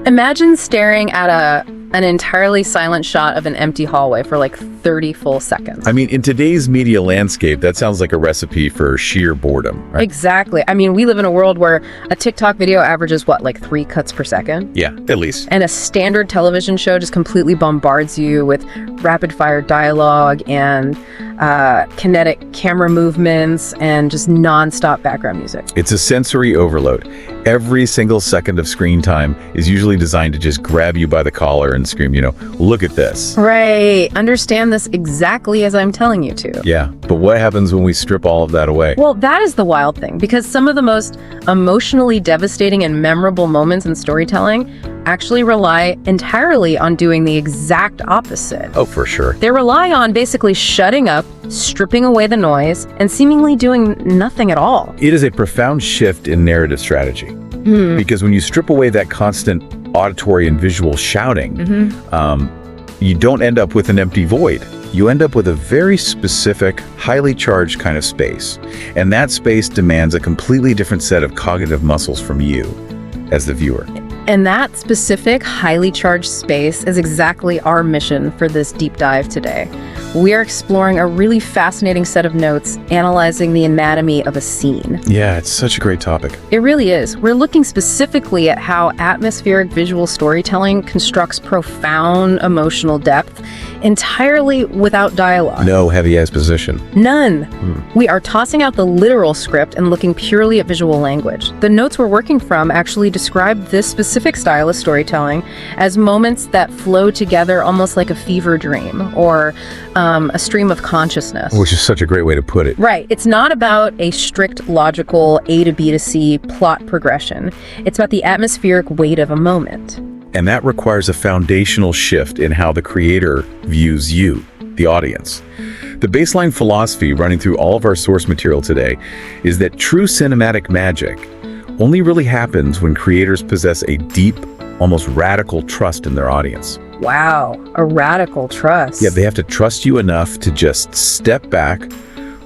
Imagine staring at an entirely silent shot of an empty hallway for like 30 full seconds. I mean, in today's media landscape, that sounds like a recipe for sheer boredom, right? Exactly. I mean, we live in a world where a TikTok video averages, what, like 3 cuts per second? Yeah, at least. And a standard television show just completely bombards you with rapid-fire dialogue and kinetic camera movements and just non-stop background music. It's a sensory overload. Every single second of screen time is usually designed to just grab you by the collar and scream, look at this. Right. Understand this exactly as I'm telling you to. Yeah, but what happens when we strip all of that away? Well, that is the wild thing, because some of the most emotionally devastating and memorable moments in storytelling actually rely entirely on doing the exact opposite. Oh, for sure. They rely on basically shutting up, stripping away the noise, and seemingly doing nothing at all. It is a profound shift in narrative strategy. Because when you strip away that constant auditory and visual shouting, you don't end up with an empty void. You end up with a very specific, highly charged kind of space. And that space demands a completely different set of cognitive muscles from you as the viewer. And that specific, highly charged space is exactly our mission for this deep dive today. We are exploring a really fascinating set of notes analyzing the anatomy of a scene. Yeah, it's such a great topic. It really is. We're looking specifically at how atmospheric visual storytelling constructs profound emotional depth entirely without dialogue. No heavy exposition. None. We are tossing out the literal script and looking purely at visual language. The notes we're working from actually describe this specific style of storytelling as moments that flow together almost like a fever dream or a stream of consciousness. Which is such a great way to put it. Right. It's not about a strict logical A to B to C plot progression. It's about the atmospheric weight of a moment. And that requires a foundational shift in how the creator views you, the audience. The baseline philosophy running through all of our source material today is that true cinematic magic only really happens when creators possess a deep, almost radical trust in their audience. Wow, a radical trust. Yeah, they have to trust you enough to just step back,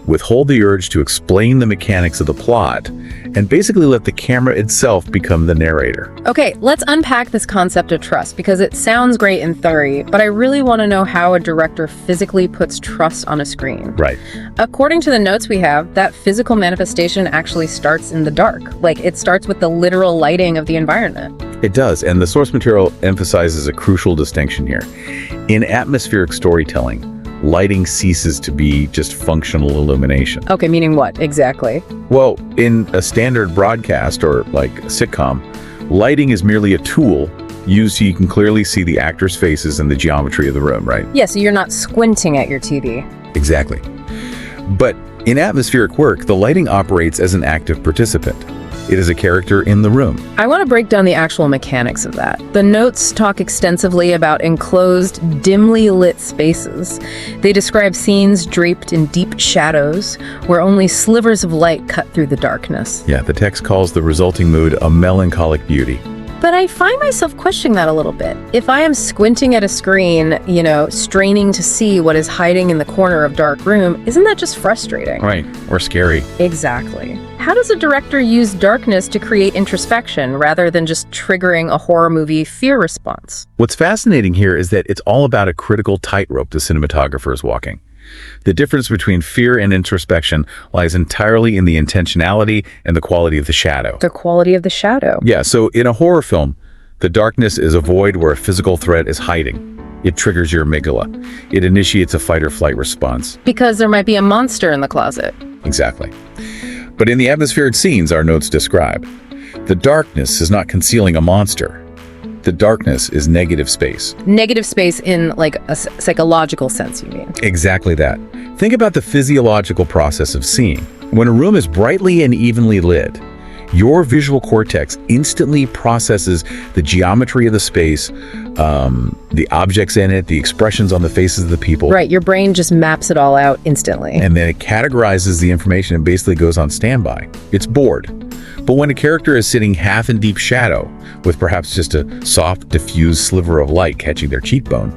withhold the urge to explain the mechanics of the plot, and basically let the camera itself become the narrator. Okay, let's unpack this concept of trust, because it sounds great in theory, but I really want to know how a director physically puts trust on a screen. Right. According to the notes we have, that physical manifestation actually starts in the dark. Like, it starts with the literal lighting of the environment. It does, and the source material emphasizes a crucial distinction here. In atmospheric storytelling, lighting ceases to be just functional illumination. Okay, meaning what exactly? Well, in a standard broadcast or like a sitcom, lighting is merely a tool used so you can clearly see the actors' faces and the geometry of the room, right? Yeah, so you're not squinting at your TV. Exactly. But in atmospheric work, the lighting operates as an active participant. It is a character in the room. I want to break down the actual mechanics of that. The notes talk extensively about enclosed, dimly lit spaces. They describe scenes draped in deep shadows, where only slivers of light cut through the darkness. Yeah, the text calls the resulting mood a melancholic beauty. But I find myself questioning that a little bit. If I am squinting at a screen, straining to see what is hiding in the corner of dark room, isn't that just frustrating? Right, or scary. Exactly. How does a director use darkness to create introspection rather than just triggering a horror movie fear response? What's fascinating here is that it's all about a critical tightrope the cinematographer is walking. The difference between fear and introspection lies entirely in the intentionality and the quality of the shadow. The quality of the shadow. Yeah, so in a horror film, the darkness is a void where a physical threat is hiding. It triggers your amygdala. It initiates a fight or flight response. Because there might be a monster in the closet. Exactly. But in the atmospheric scenes our notes describe, the darkness is not concealing a monster. The darkness is negative space. Negative space in like a psychological sense, you mean? Exactly that. Think about the physiological process of seeing. When a room is brightly and evenly lit, your visual cortex instantly processes the geometry of the space, the objects in it, the expressions on the faces of the people. Right, your brain just maps it all out instantly. And then it categorizes the information and basically goes on standby. It's bored. But when a character is sitting half in deep shadow, with perhaps just a soft, diffused sliver of light catching their cheekbone,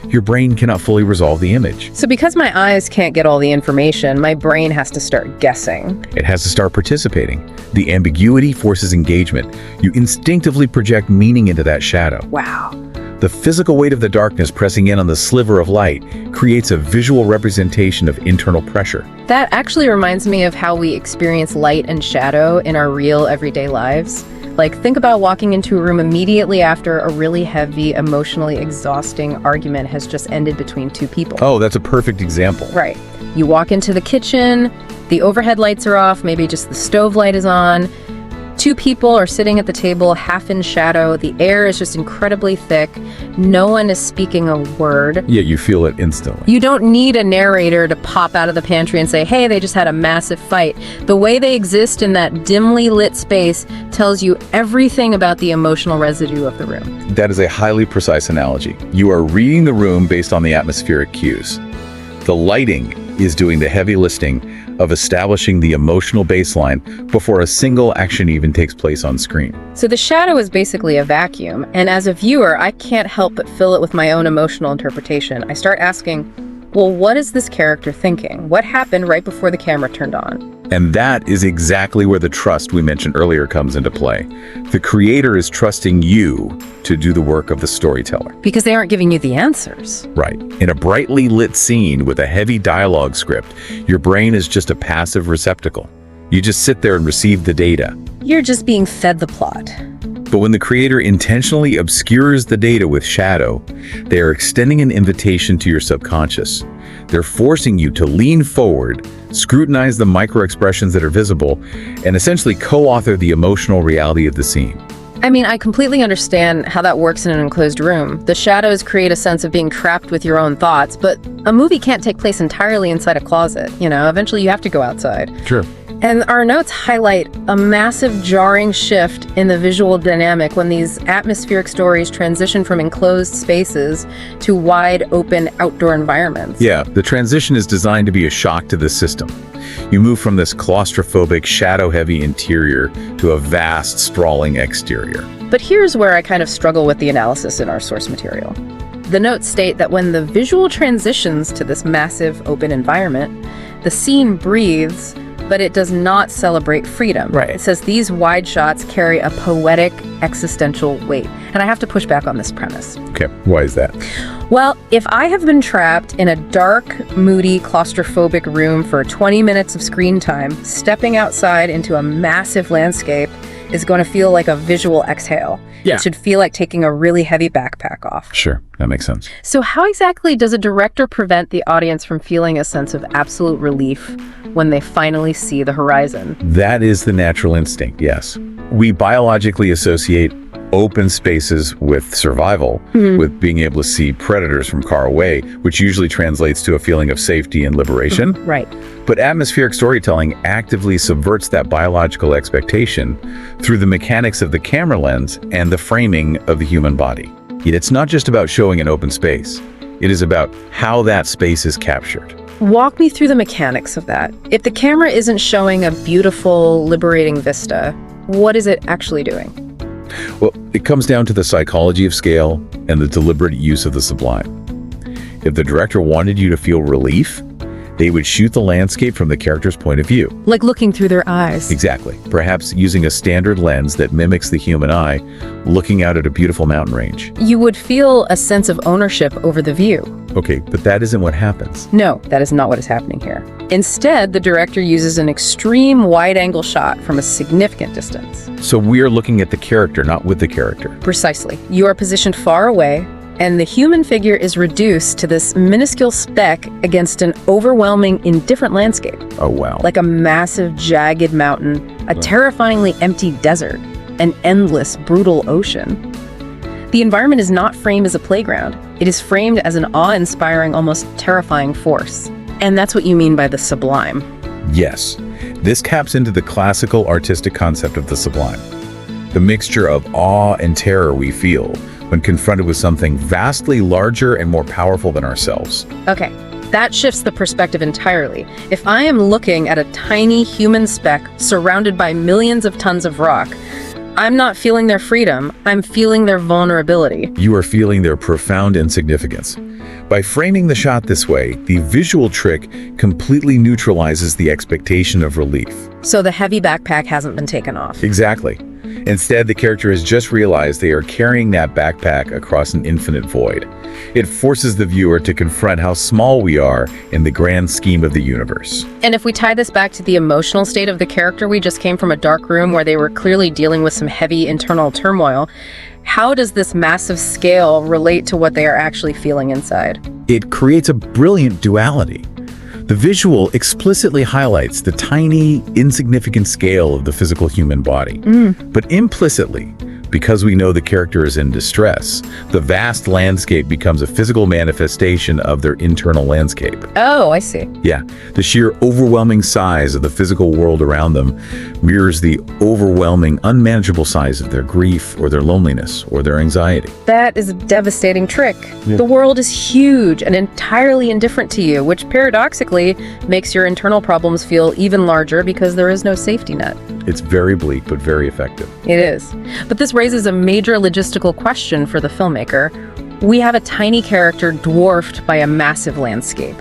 your brain cannot fully resolve the image. So because my eyes can't get all the information, my brain has to start guessing. It has to start participating. The ambiguity forces engagement. You instinctively project meaning into that shadow. Wow. The physical weight of the darkness pressing in on the sliver of light creates a visual representation of internal pressure. That actually reminds me of how we experience light and shadow in our real everyday lives. Like, think about walking into a room immediately after a really heavy, emotionally exhausting argument has just ended between two people. Oh, that's a perfect example. Right. You walk into the kitchen, the overhead lights are off, maybe just the stove light is on. Two people are sitting at the table, half in shadow. The air is just incredibly thick. No one is speaking a word. Yeah, you feel it instantly. You don't need a narrator to pop out of the pantry and say, hey, they just had a massive fight. The way they exist in that dimly lit space tells you everything about the emotional residue of the room. That is a highly precise analogy. You are reading the room based on the atmospheric cues. The lighting is doing the heavy lifting of establishing the emotional baseline before a single action even takes place on screen. So the shadow is basically a vacuum, and as a viewer, I can't help but fill it with my own emotional interpretation. I start asking, well, what is this character thinking? What happened right before the camera turned on? And that is exactly where the trust we mentioned earlier comes into play. The creator is trusting you to do the work of the storyteller. Because they aren't giving you the answers. Right. In a brightly lit scene with a heavy dialogue script, your brain is just a passive receptacle. You just sit there and receive the data. You're just being fed the plot. But when the creator intentionally obscures the data with shadow, they are extending an invitation to your subconscious. They're forcing you to lean forward, scrutinize the micro-expressions that are visible, and essentially co-author the emotional reality of the scene. I mean, I completely understand how that works in an enclosed room. The shadows create a sense of being trapped with your own thoughts, but a movie can't take place entirely inside a closet. You know, eventually you have to go outside. Sure. And our notes highlight a massive jarring shift in the visual dynamic when these atmospheric stories transition from enclosed spaces to wide open outdoor environments. Yeah, the transition is designed to be a shock to the system. You move from this claustrophobic, shadow-heavy interior to a vast, sprawling exterior. But here's where I kind of struggle with the analysis in our source material. The notes state that when the visual transitions to this massive open environment, the scene breathes, but it does not celebrate freedom. Right. It says these wide shots carry a poetic existential weight. And I have to push back on this premise. Okay, why is that? Well, if I have been trapped in a dark, moody, claustrophobic room for 20 minutes of screen time, stepping outside into a massive landscape is going to feel like a visual exhale. Yeah. It should feel like taking a really heavy backpack off. Sure, that makes sense. So how exactly does a director prevent the audience from feeling a sense of absolute relief when they finally see the horizon? That is the natural instinct, yes. We biologically associate open spaces with survival, with being able to see predators from far away, which usually translates to a feeling of safety and liberation. Right. But atmospheric storytelling actively subverts that biological expectation through the mechanics of the camera lens and the framing of the human body. Yet it's not just about showing an open space. It is about how that space is captured. Walk me through the mechanics of that. If the camera isn't showing a beautiful, liberating vista, what is it actually doing? Well, it comes down to the psychology of scale and the deliberate use of the sublime. If the director wanted you to feel relief, they would shoot the landscape from the character's point of view. Like looking through their eyes. Exactly. Perhaps using a standard lens that mimics the human eye, looking out at a beautiful mountain range. You would feel a sense of ownership over the view. Okay, but that isn't what happens. No, that is not what is happening here. Instead, the director uses an extreme wide-angle shot from a significant distance. So we're looking at the character, not with the character. Precisely. You are positioned far away, and the human figure is reduced to this minuscule speck against an overwhelming, indifferent landscape. Oh, wow. Like a massive, jagged mountain, a terrifyingly empty desert, an endless, brutal ocean. The environment is not framed as a playground. It is framed as an awe-inspiring, almost terrifying force. And that's what you mean by the sublime. Yes. This taps into the classical artistic concept of the sublime. The mixture of awe and terror we feel when confronted with something vastly larger and more powerful than ourselves. Okay, that shifts the perspective entirely. If I am looking at a tiny human speck surrounded by millions of tons of rock, I'm not feeling their freedom, I'm feeling their vulnerability. You are feeling their profound insignificance. By framing the shot this way, the visual trick completely neutralizes the expectation of relief. So the heavy backpack hasn't been taken off. Exactly. Instead, the character has just realized they are carrying that backpack across an infinite void. It forces the viewer to confront how small we are in the grand scheme of the universe. And if we tie this back to the emotional state of the character, we just came from a dark room where they were clearly dealing with some heavy internal turmoil. How does this massive scale relate to what they are actually feeling inside? It creates a brilliant duality. The visual explicitly highlights the tiny, insignificant scale of the physical human body. But implicitly, because we know the character is in distress, the vast landscape becomes a physical manifestation of their internal landscape. Oh, I see. Yeah, the sheer overwhelming size of the physical world around them mirrors the overwhelming, unmanageable size of their grief or their loneliness or their anxiety. That is a devastating trick. The world is huge and entirely indifferent to you, which paradoxically makes your internal problems feel even larger because there is no safety net. It's very bleak, but very effective. It is. But this raises a major logistical question for the filmmaker. We have a tiny character dwarfed by a massive landscape.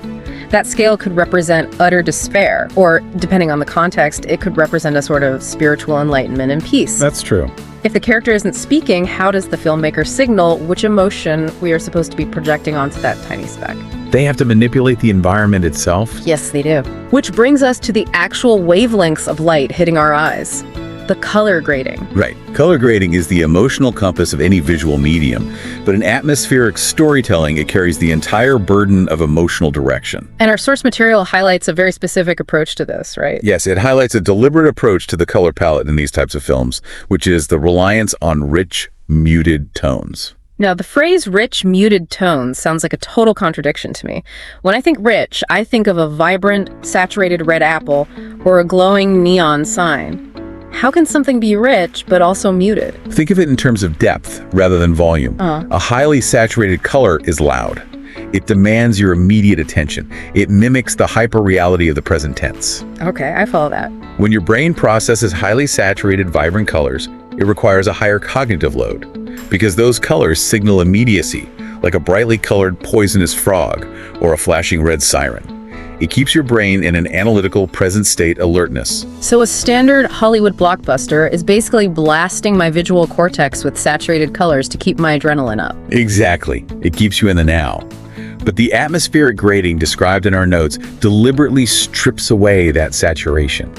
That scale could represent utter despair, or depending on the context, it could represent a sort of spiritual enlightenment and peace. That's true. If the character isn't speaking, how does the filmmaker signal which emotion we are supposed to be projecting onto that tiny speck? They have to manipulate the environment itself. Yes, they do. Which brings us to the actual wavelengths of light hitting our eyes. The color grading. Right. Color grading is the emotional compass of any visual medium, but in atmospheric storytelling, it carries the entire burden of emotional direction. And our source material highlights a very specific approach to this, right? Yes, it highlights a deliberate approach to the color palette in these types of films, which is the reliance on rich, muted tones. Now, the phrase rich, muted tones sounds like a total contradiction to me. When I think rich, I think of a vibrant, saturated red apple or a glowing neon sign. How can something be rich but also muted? Think of it in terms of depth rather than volume. A highly saturated color is loud. It demands your immediate attention. It mimics the hyper-reality of the present tense. Okay, I follow that. When your brain processes highly saturated, vibrant colors, it requires a higher cognitive load, because those colors signal immediacy, like a brightly colored poisonous frog or a flashing red siren. It keeps your brain in an analytical, present-state alertness. So a standard Hollywood blockbuster is basically blasting my visual cortex with saturated colors to keep my adrenaline up. Exactly. It keeps you in the now. But the atmospheric grading described in our notes deliberately strips away that saturation.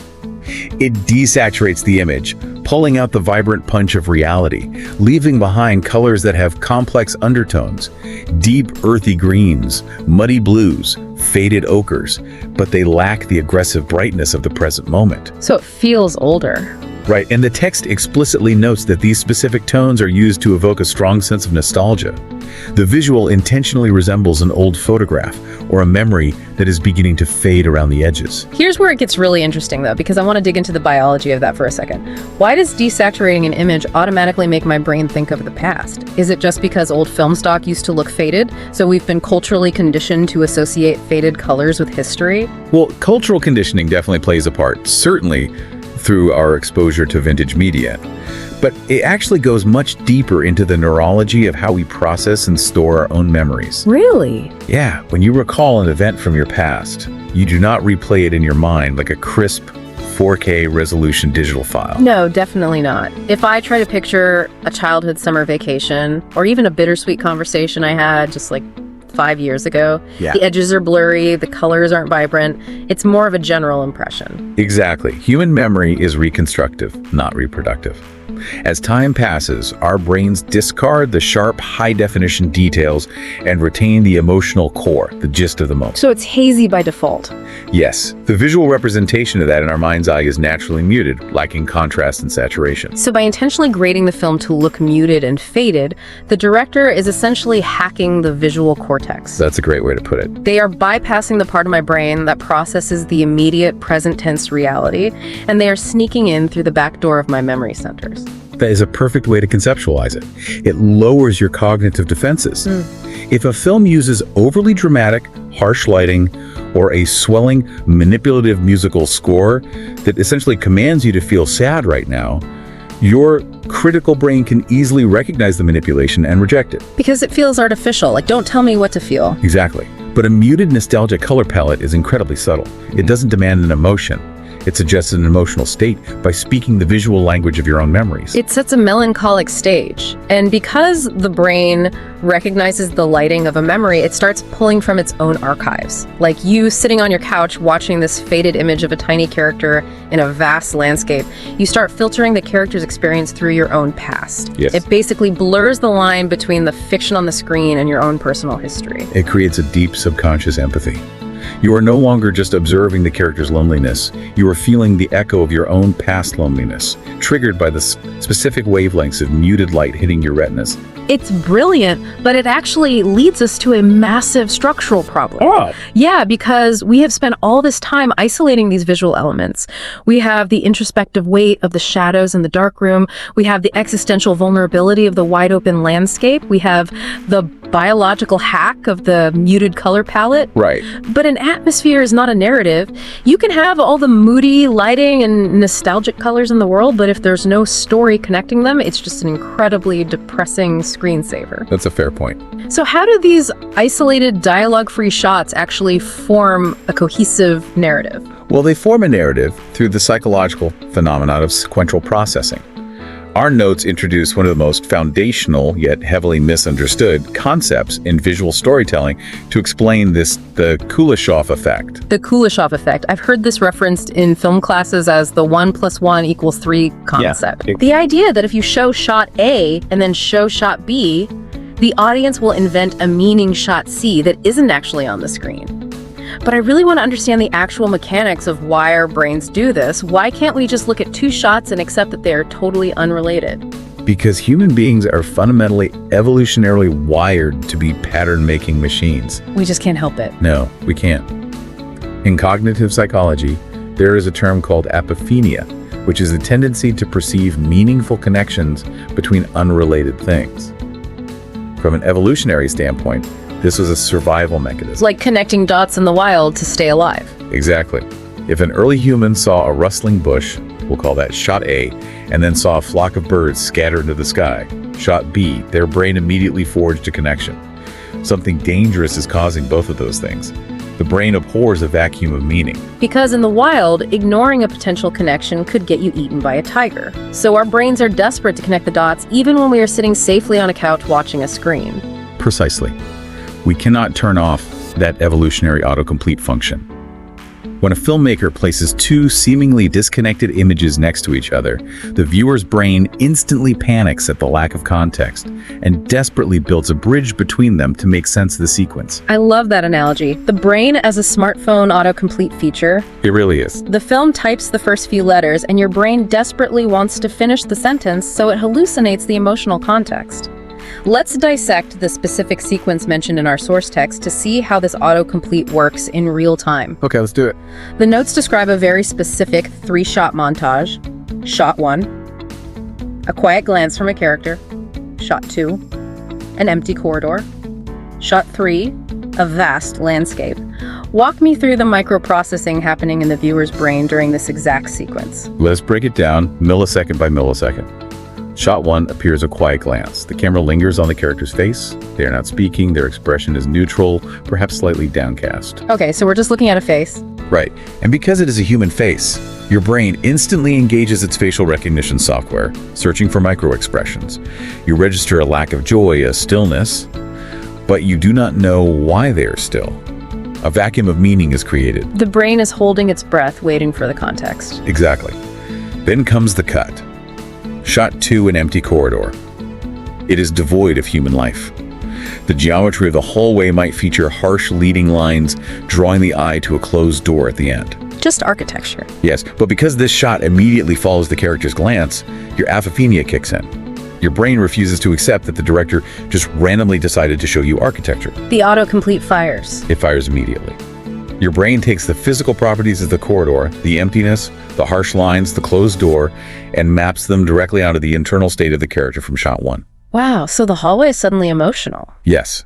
It desaturates the image, pulling out the vibrant punch of reality, leaving behind colors that have complex undertones, deep earthy greens, muddy blues, faded ochres, but they lack the aggressive brightness of the present moment. So it feels older. Right, and the text explicitly notes that these specific tones are used to evoke a strong sense of nostalgia. The visual intentionally resembles an old photograph or a memory that is beginning to fade around the edges. Here's where it gets really interesting, though, because I want to dig into the biology of that for a second. Why does desaturating an image automatically make my brain think of the past? Is it just because old film stock used to look faded, so we've been culturally conditioned to associate faded colors with history? Well, cultural conditioning definitely plays a part, certainly through our exposure to vintage media. But it actually goes much deeper into the neurology of how we process and store our own memories. Really? Yeah, when you recall an event from your past, you do not replay it in your mind like a crisp 4K resolution digital file. No, definitely not. If I try to picture a childhood summer vacation, or even a bittersweet conversation I had just like 5 years ago, Yeah. The edges are blurry, the colors aren't vibrant. It's more of a general impression. Exactly. Human memory is reconstructive, not reproductive. As time passes, our brains discard the sharp, high-definition details and retain the emotional core, the gist of the moment. So it's hazy by default. Yes, the visual representation of that in our mind's eye is naturally muted, lacking contrast and saturation. So by intentionally grading the film to look muted and faded, the director is essentially hacking the visual cortex. That's a great way to put it. They are bypassing the part of my brain that processes the immediate present tense reality, and they are sneaking in through the back door of my memory centers. That is a perfect way to conceptualize it. It lowers your cognitive defenses. If a film uses overly dramatic, harsh lighting, or a swelling, manipulative musical score that essentially commands you to feel sad right now, your critical brain can easily recognize the manipulation and reject it. Because it feels artificial, like don't tell me what to feel. Exactly. But a muted nostalgia color palette is incredibly subtle. It doesn't demand an emotion. It suggests an emotional state by speaking the visual language of your own memories. It sets a melancholic stage. And because the brain recognizes the lighting of a memory, it starts pulling from its own archives. Like you sitting on your couch watching this faded image of a tiny character in a vast landscape, you start filtering the character's experience through your own past. Yes. It basically blurs the line between the fiction on the screen and your own personal history. It creates a deep subconscious empathy. You are no longer just observing the character's loneliness. You are feeling the echo of your own past loneliness, triggered by the specific wavelengths of muted light hitting your retinas. It's brilliant, but it actually leads us to a massive structural problem. Oh. Yeah, because we have spent all this time isolating these visual elements. We have the introspective weight of the shadows in the dark room. We have the existential vulnerability of the wide open landscape. We have the biological hack of the muted color palette. Right. But an atmosphere is not a narrative. You can have all the moody lighting and nostalgic colors in the world, but if there's no story connecting them, it's just an incredibly depressing screensaver. That's a fair point. So how do these isolated dialogue-free shots actually form a cohesive narrative? Well, they form a narrative through the psychological phenomenon of sequential processing. Our notes introduce one of the most foundational yet heavily misunderstood concepts in visual storytelling to explain the Kuleshov effect. The Kuleshov effect. I've heard this referenced in film classes as the 1 + 1 = 3 concept. Yeah. The idea that if you show shot A and then show shot B, the audience will invent a meaning shot C that isn't actually on the screen. But I really want to understand the actual mechanics of why our brains do this. Why can't we just look at two shots and accept that they're totally unrelated? Because human beings are fundamentally evolutionarily wired to be pattern-making machines. We just can't help it. No, we can't. In cognitive psychology, there is a term called apophenia, which is the tendency to perceive meaningful connections between unrelated things. From an evolutionary standpoint, this was a survival mechanism. Like connecting dots in the wild to stay alive. Exactly. If an early human saw a rustling bush, we'll call that shot A, and then saw a flock of birds scattered into the sky, shot B, their brain immediately forged a connection. Something dangerous is causing both of those things. The brain abhors a vacuum of meaning. Because in the wild, ignoring a potential connection could get you eaten by a tiger. So our brains are desperate to connect the dots even when we are sitting safely on a couch watching a screen. Precisely. We cannot turn off that evolutionary autocomplete function. When a filmmaker places two seemingly disconnected images next to each other, the viewer's brain instantly panics at the lack of context and desperately builds a bridge between them to make sense of the sequence. I love that analogy. The brain as a smartphone autocomplete feature. It really is. The film types the first few letters and your brain desperately wants to finish the sentence, so it hallucinates the emotional context. Let's dissect the specific sequence mentioned in our source text to see how this autocomplete works in real time. Okay, let's do it. The notes describe a very specific 3-shot montage. Shot 1, a quiet glance from a character. Shot 2, an empty corridor. Shot 3, a vast landscape. Walk me through the microprocessing happening in the viewer's brain during this exact sequence. Let's break it down millisecond by millisecond. Shot 1 appears a quiet glance. The camera lingers on the character's face. They are not speaking. Their expression is neutral, perhaps slightly downcast. Okay, so we're just looking at a face. Right. And because it is a human face, your brain instantly engages its facial recognition software, searching for micro-expressions. You register a lack of joy, a stillness, but you do not know why they are still. A vacuum of meaning is created. The brain is holding its breath, waiting for the context. Exactly. Then comes the cut. Shot 2, an empty corridor. It is devoid of human life. The geometry of the hallway might feature harsh leading lines, drawing the eye to a closed door at the end. Just architecture. Yes, but because this shot immediately follows the character's glance, your apophenia kicks in. Your brain refuses to accept that the director just randomly decided to show you architecture. The autocomplete fires. It fires immediately. Your brain takes the physical properties of the corridor, the emptiness, the harsh lines, the closed door, and maps them directly onto the internal state of the character from shot 1. Wow, so the hallway is suddenly emotional. Yes.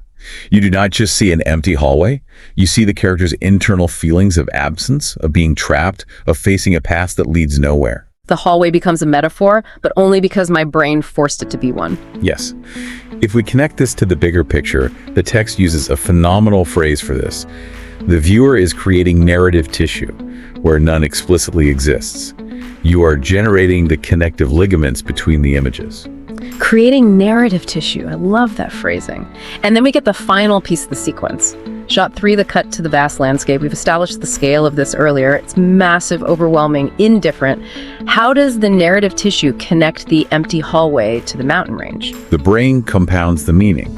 You do not just see an empty hallway. You see the character's internal feelings of absence, of being trapped, of facing a past that leads nowhere. The hallway becomes a metaphor, but only because my brain forced it to be one. Yes. If we connect this to the bigger picture, the text uses a phenomenal phrase for this. The viewer is creating narrative tissue, where none explicitly exists. You are generating the connective ligaments between the images. Creating narrative tissue. I love that phrasing. And then we get the final piece of the sequence. Shot 3, the cut to the vast landscape. We've established the scale of this earlier. It's massive, overwhelming, indifferent. How does the narrative tissue connect the empty hallway to the mountain range? The brain compounds the meaning.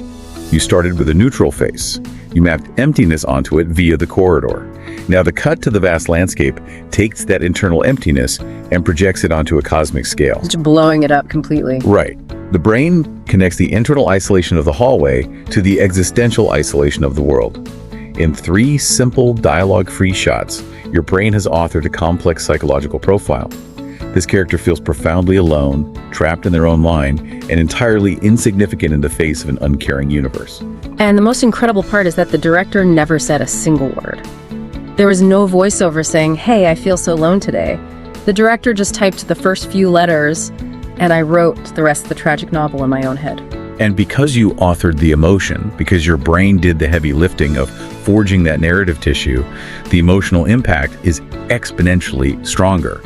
You started with a neutral face. You mapped emptiness onto it via the corridor. Now the cut to the vast landscape takes that internal emptiness and projects it onto a cosmic scale. Just blowing it up completely. Right. The brain connects the internal isolation of the hallway to the existential isolation of the world. In 3 simple dialogue-free shots, your brain has authored a complex psychological profile. This character feels profoundly alone, trapped in their own mind, and entirely insignificant in the face of an uncaring universe. And the most incredible part is that the director never said a single word. There was no voiceover saying, "Hey, I feel so alone today." The director just typed the first few letters, and I wrote the rest of the tragic novel in my own head. And because you authored the emotion, because your brain did the heavy lifting of forging that narrative tissue, the emotional impact is exponentially stronger.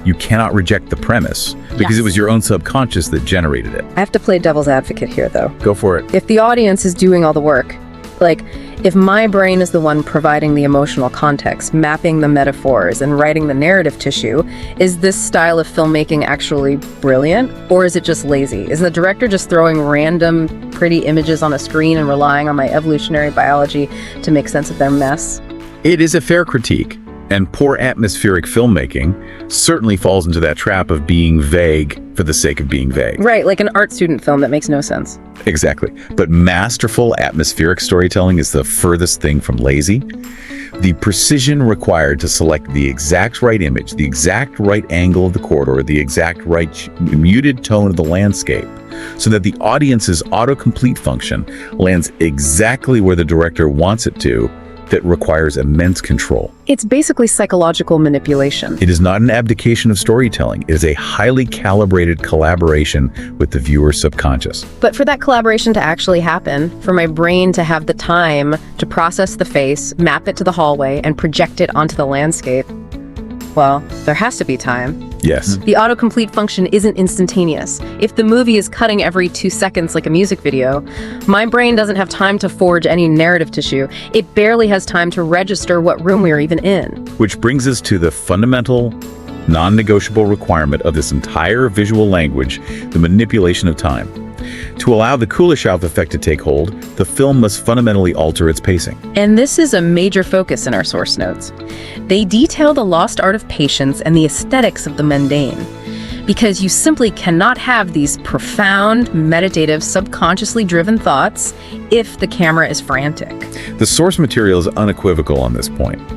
You cannot reject the premise because Yes. it was your own subconscious that generated it. I have to play devil's advocate here, though. Go for it. If the audience is doing all the work, like, if my brain is the one providing the emotional context, mapping the metaphors, and writing the narrative tissue, is this style of filmmaking actually brilliant? Or is it just lazy? Is the director just throwing random pretty images on a screen and relying on my evolutionary biology to make sense of their mess? It is a fair critique, and poor atmospheric filmmaking certainly falls into that trap of being vague for the sake of being vague. Right, like an art student film that makes no sense. Exactly. But masterful atmospheric storytelling is the furthest thing from lazy. The precision required to select the exact right image, the exact right angle of the corridor, the exact right muted tone of the landscape, so that the audience's autocomplete function lands exactly where the director wants it to, that requires immense control. It's basically psychological manipulation. It is not an abdication of storytelling. It is a highly calibrated collaboration with the viewer's subconscious. But for that collaboration to actually happen, for my brain to have the time to process the face, map it to the hallway, and project it onto the landscape, well, there has to be time. Yes. The autocomplete function isn't instantaneous. If the movie is cutting every 2 seconds like a music video, my brain doesn't have time to forge any narrative tissue. It barely has time to register what room we're even in. Which brings us to the fundamental, non-negotiable requirement of this entire visual language, the manipulation of time. To allow the Kuleshov effect to take hold, the film must fundamentally alter its pacing. And this is a major focus in our source notes. They detail the lost art of patience and the aesthetics of the mundane, because you simply cannot have these profound, meditative, subconsciously driven thoughts if the camera is frantic. The source material is unequivocal on this point.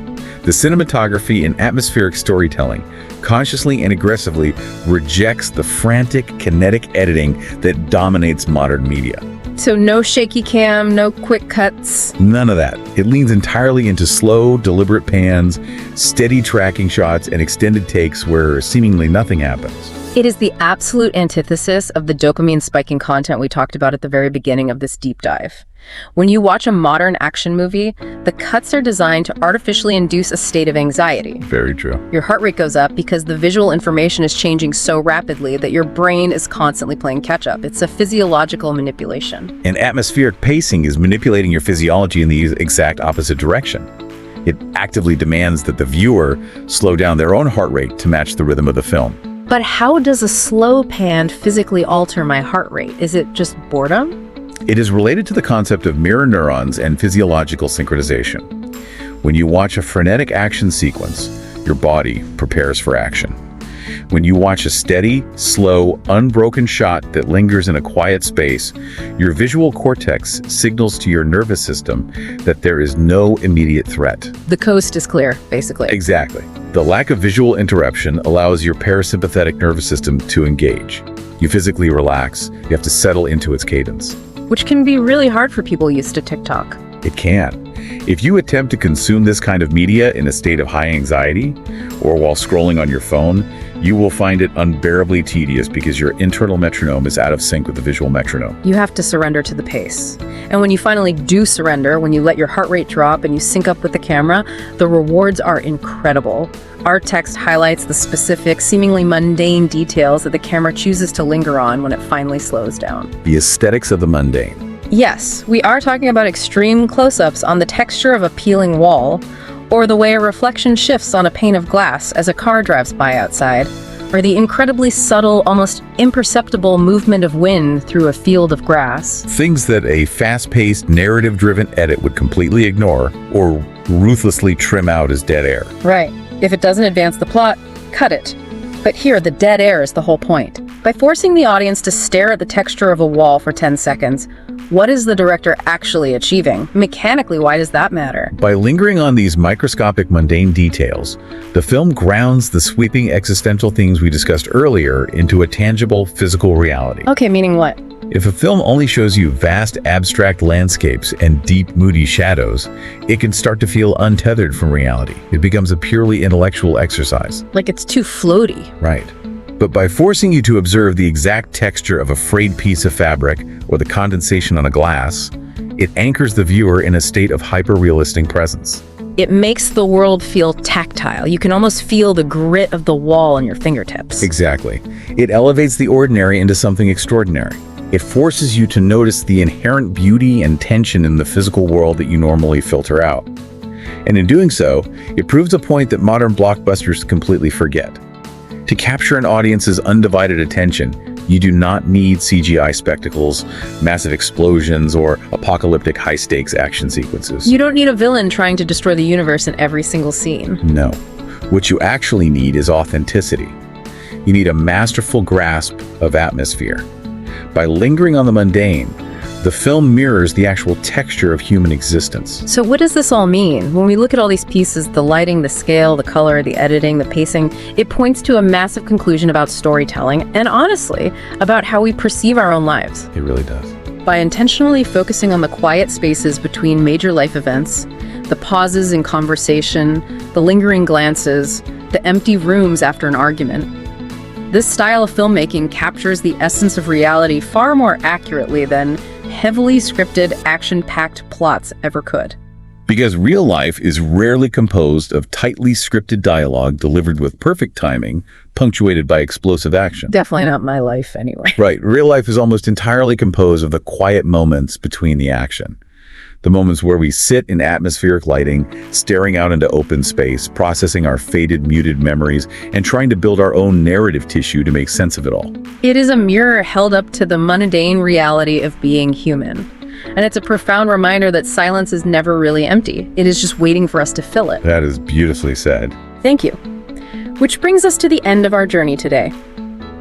The cinematography and atmospheric storytelling consciously and aggressively rejects the frantic, kinetic editing that dominates modern media. So no shaky cam, no quick cuts. None of that. It leans entirely into slow, deliberate pans, steady tracking shots, and extended takes where seemingly nothing happens. It is the absolute antithesis of the dopamine spiking content we talked about at the very beginning of this deep dive. When you watch a modern action movie, the cuts are designed to artificially induce a state of anxiety. Very true. Your heart rate goes up because the visual information is changing so rapidly that your brain is constantly playing catch-up. It's a physiological manipulation. And atmospheric pacing is manipulating your physiology in the exact opposite direction. It actively demands that the viewer slow down their own heart rate to match the rhythm of the film. But how does a slow pan physically alter my heart rate? Is it just boredom? It is related to the concept of mirror neurons and physiological synchronization. When you watch a frenetic action sequence, your body prepares for action. When you watch a steady, slow, unbroken shot that lingers in a quiet space, your visual cortex signals to your nervous system that there is no immediate threat. The coast is clear, basically. Exactly. The lack of visual interruption allows your parasympathetic nervous system to engage. You physically relax. You have to settle into its cadence. Which can be really hard for people used to TikTok. It can. If you attempt to consume this kind of media in a state of high anxiety or while scrolling on your phone, you will find it unbearably tedious because your internal metronome is out of sync with the visual metronome. You have to surrender to the pace. And when you finally do surrender, when you let your heart rate drop and you sync up with the camera, the rewards are incredible. Our text highlights the specific, seemingly mundane details that the camera chooses to linger on when it finally slows down. The aesthetics of the mundane. Yes, we are talking about extreme close-ups on the texture of a peeling wall, or the way a reflection shifts on a pane of glass as a car drives by outside, or the incredibly subtle, almost imperceptible movement of wind through a field of grass. Things that a fast-paced, narrative-driven edit would completely ignore or ruthlessly trim out as dead air. Right. If it doesn't advance the plot, cut it. But here, the dead air is the whole point. By forcing the audience to stare at the texture of a wall for 10 seconds, what is the director actually achieving? Mechanically, why does that matter? By lingering on these microscopic mundane details, the film grounds the sweeping existential themes we discussed earlier into a tangible physical reality. Okay, meaning what? If a film only shows you vast abstract landscapes and deep moody shadows, it can start to feel untethered from reality. It becomes a purely intellectual exercise. Like it's too floaty. Right. But by forcing you to observe the exact texture of a frayed piece of fabric or the condensation on a glass, it anchors the viewer in a state of hyper-realistic presence. It makes the world feel tactile. You can almost feel the grit of the wall on your fingertips. Exactly. It elevates the ordinary into something extraordinary. It forces you to notice the inherent beauty and tension in the physical world that you normally filter out. And in doing so, it proves a point that modern blockbusters completely forget. To capture an audience's undivided attention, you do not need CGI spectacles, massive explosions, or apocalyptic high-stakes action sequences. You don't need a villain trying to destroy the universe in every single scene. No. What you actually need is authenticity. You need a masterful grasp of atmosphere. By lingering on the mundane, the film mirrors the actual texture of human existence. So what does this all mean? When we look at all these pieces, the lighting, the scale, the color, the editing, the pacing, it points to a massive conclusion about storytelling and honestly, about how we perceive our own lives. It really does. By intentionally focusing on the quiet spaces between major life events, the pauses in conversation, the lingering glances, the empty rooms after an argument, this style of filmmaking captures the essence of reality far more accurately than heavily scripted, action-packed plots ever could. Because real life is rarely composed of tightly scripted dialogue delivered with perfect timing, punctuated by explosive action. Definitely not my life, anyway. Right. Real life is almost entirely composed of the quiet moments between the action. The moments where we sit in atmospheric lighting, staring out into open space, processing our faded, muted memories, and trying to build our own narrative tissue to make sense of it all. It is a mirror held up to the mundane reality of being human. And it's a profound reminder that silence is never really empty. It is just waiting for us to fill it. That is beautifully said. Thank you. Which brings us to the end of our journey today.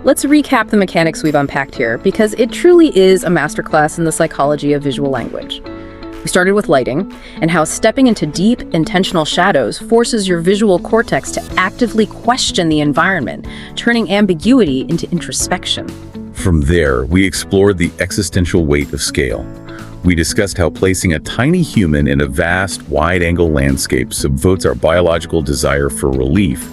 Let's recap the mechanics we've unpacked here, because it truly is a masterclass in the psychology of visual language. We started with lighting, and how stepping into deep, intentional shadows forces your visual cortex to actively question the environment, turning ambiguity into introspection. From there, we explored the existential weight of scale. We discussed how placing a tiny human in a vast, wide-angle landscape subverts our biological desire for relief,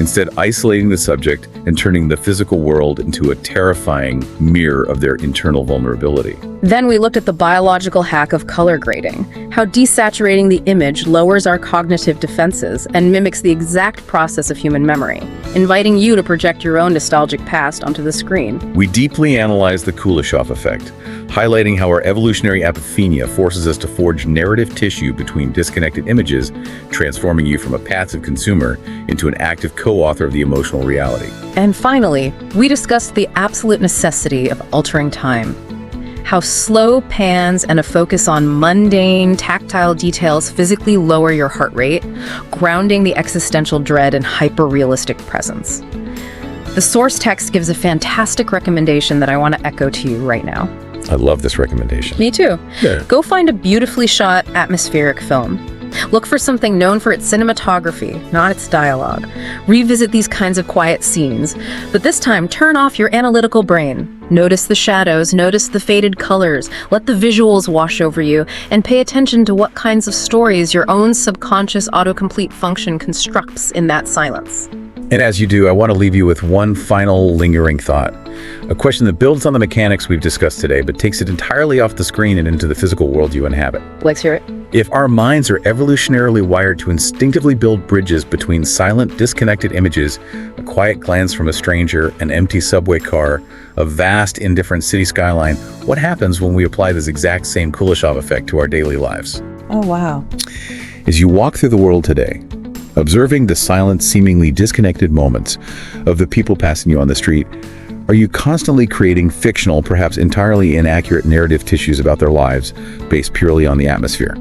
instead isolating the subject and turning the physical world into a terrifying mirror of their internal vulnerability. Then we looked at the biological hack of color grading, how desaturating the image lowers our cognitive defenses and mimics the exact process of human memory, inviting you to project your own nostalgic past onto the screen. We deeply analyzed the Kuleshov effect, highlighting how our evolutionary apophenia forces us to forge narrative tissue between disconnected images, transforming you from a passive consumer into an active co-author of the emotional reality. And finally, we discussed the absolute necessity of altering time. How slow pans and a focus on mundane, tactile details physically lower your heart rate, grounding the existential dread in hyper-realistic presence. The source text gives a fantastic recommendation that I want to echo to you right now. I love this recommendation. Me too. Yeah. Go find a beautifully shot, atmospheric film. Look for something known for its cinematography, not its dialogue. Revisit these kinds of quiet scenes, but this time turn off your analytical brain. Notice the shadows, notice the faded colors, let the visuals wash over you, and pay attention to what kinds of stories your own subconscious autocomplete function constructs in that silence. And as you do, I want to leave you with one final lingering thought. A question that builds on the mechanics we've discussed today, but takes it entirely off the screen and into the physical world you inhabit. Let's hear it. If our minds are evolutionarily wired to instinctively build bridges between silent, disconnected images, a quiet glance from a stranger, an empty subway car, a vast, indifferent city skyline, what happens when we apply this exact same Kuleshov effect to our daily lives? Oh, wow. As you walk through the world today, observing the silent, seemingly disconnected moments of the people passing you on the street, are you constantly creating fictional, perhaps entirely inaccurate narrative tissues about their lives based purely on the atmosphere?